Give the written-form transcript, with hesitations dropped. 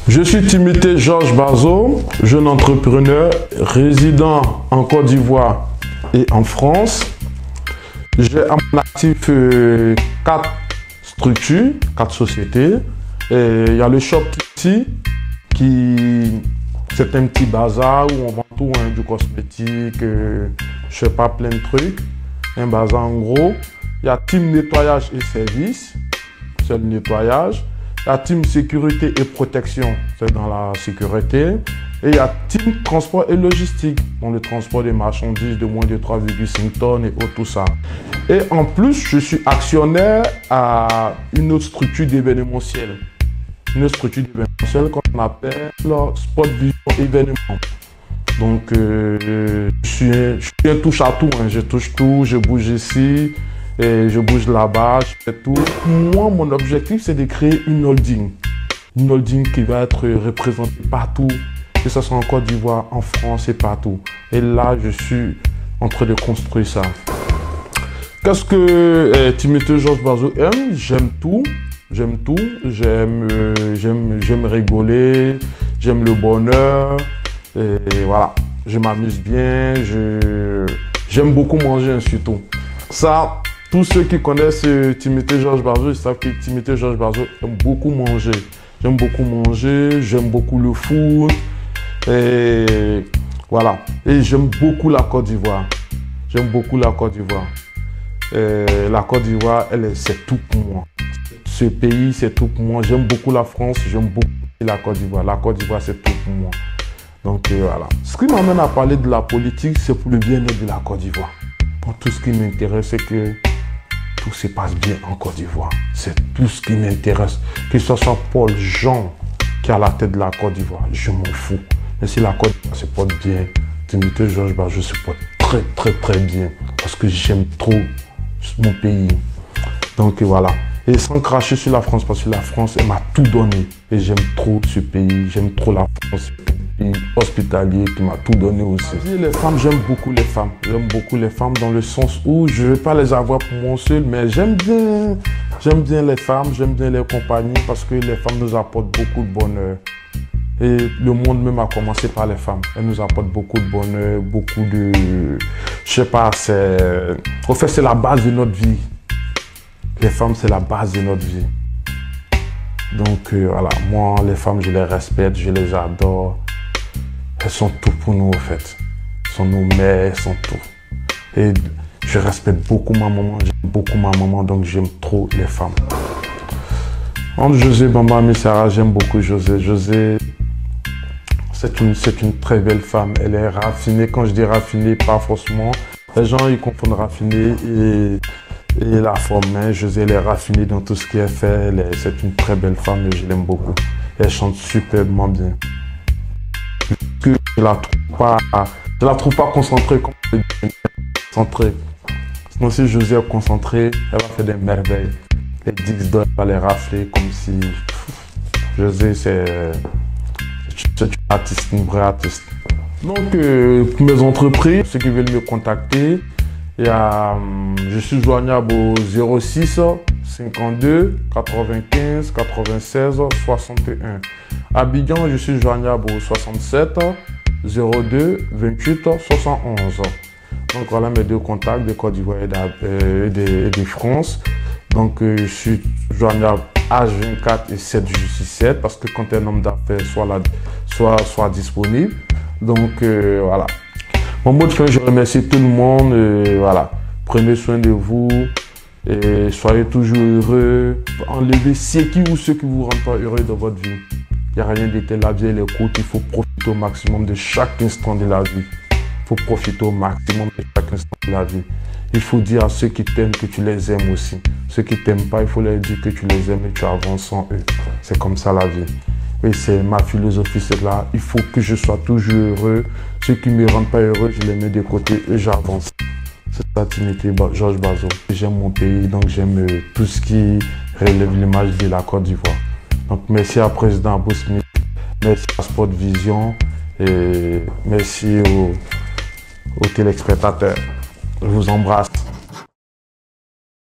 Je suis Timothée Georges Bazo, jeune entrepreneur résident en Côte d'Ivoire et en France. J'ai à mon actif 4 structures, 4 sociétés. Et il y a le Shop ici, c'est un petit bazar où on vend tout, hein, du cosmétique, je sais pas, plein de trucs. Un bazar en gros. Il y a Team Nettoyage et Service, c'est le nettoyage. Il y a Team Sécurité et Protection, c'est dans la sécurité. Et il y a Team Transport et Logistique, dans le transport des marchandises de moins de 3,5 tonnes et tout ça. Et en plus, je suis actionnaire à une autre structure d'événementiel. Une autre structure d'événementiel qu'on appelle Sport Vision Événement. Donc, je suis un touche à tout, hein. Je touche tout, je bouge ici. Et je bouge là-bas, je fais tout. Moi, mon objectif, c'est de créer une holding. Une holding qui va être représentée partout, que ce soit en Côte d'Ivoire, en France et partout. Et là, je suis en train de construire ça. Qu'est-ce que Timothée Georges Bazo aime? J'aime tout. J'aime tout. J'aime rigoler. J'aime le bonheur. Et voilà. Je m'amuse bien. J'aime beaucoup manger, surtout. Ça, tous ceux qui connaissent Timothée Georges Bazo, ils savent que Timothée Georges Bazo aime beaucoup manger. J'aime beaucoup manger, j'aime beaucoup le foot. Et voilà. Et j'aime beaucoup la Côte d'Ivoire. J'aime beaucoup la Côte d'Ivoire. La Côte d'Ivoire, c'est tout pour moi. Ce pays, c'est tout pour moi. J'aime beaucoup la France, j'aime beaucoup la Côte d'Ivoire. La Côte d'Ivoire, c'est tout pour moi. Donc voilà. Ce qui m'amène à parler de la politique, c'est pour le bien-être de la Côte d'Ivoire. Tout ce qui m'intéresse, c'est que tout se passe bien en Côte d'Ivoire. C'est tout ce qui m'intéresse. Que ce soit Paul Jean qui est à la tête de la Côte d'Ivoire, je m'en fous. Mais si la Côte d'Ivoire se porte bien, Timothée Georges Bazo se porte très bien. Parce que j'aime trop mon pays. Donc voilà. Et sans cracher sur la France, parce que la France, elle m'a tout donné. Et j'aime trop ce pays, j'aime trop la France. Hospitalier qui m'a tout donné aussi. Les femmes, j'aime beaucoup les femmes. J'aime beaucoup les femmes dans le sens où je ne vais pas les avoir pour moi seul, mais j'aime bien les femmes, j'aime bien les compagnies parce que les femmes nous apportent beaucoup de bonheur. Et le monde même a commencé par les femmes. Elles nous apportent beaucoup de bonheur, beaucoup de... Je sais pas, en fait, c'est la base de notre vie. Les femmes, c'est la base de notre vie. Donc voilà, moi, les femmes, je les respecte, je les adore. Elles sont tout pour nous, en fait. Elles sont nos mères, elles sont tout. Et je respecte beaucoup ma maman, j'aime beaucoup ma maman, donc j'aime trop les femmes. Entre José, Bamba et Sarah, j'aime beaucoup José. José, c'est une très belle femme. Elle est raffinée. Quand je dis raffinée, pas forcément. Les gens, ils confondent raffinée et la forme. Hein. José, elle est raffinée dans tout ce qu'elle fait. C'est une très belle femme et je l'aime beaucoup. Elle chante superbement bien. Que je la trouve pas concentrée comme concentrée. Sinon si José est concentrée, elle va faire des merveilles. Les dix d'or va les rafler comme si José c'est une artiste, une vraie artiste. Donc pour mes entreprises, ceux qui veulent me contacter, je suis joignable au 06 52 95 96 61. À Abidjan, je suis joignable au 67 02 28 71. Donc voilà mes deux contacts de Côte d'Ivoire et de France. Donc je suis joignable H24 et 7/7 parce que quand un homme d'affaires soit disponible. Donc voilà. Mon mot de fin, je remercie tout le monde. Voilà. Prenez soin de vous. Et soyez toujours heureux. Enlevez ceux qui vous rendent pas heureux dans votre vie. Il n'y a rien de tel, la vie elle est courte. Il faut profiter au maximum de chaque instant de la vie. Il faut profiter au maximum de chaque instant de la vie. Il faut dire à ceux qui t'aiment que tu les aimes aussi. Ceux qui t'aiment pas, il faut leur dire que tu les aimes et tu avances sans eux. C'est comme ça la vie. Et c'est ma philosophie, c'est là. Il faut que je sois toujours heureux. Ceux qui ne me rendent pas heureux, je les mets de côté et j'avance. C'est ça, Timothée Georges Bazo. J'aime mon pays, donc j'aime tout ce qui relève l'image de la Côte d'Ivoire. Donc merci à Président Abou Smith, merci à Sport Vision et merci aux téléspectateurs. Je vous embrasse.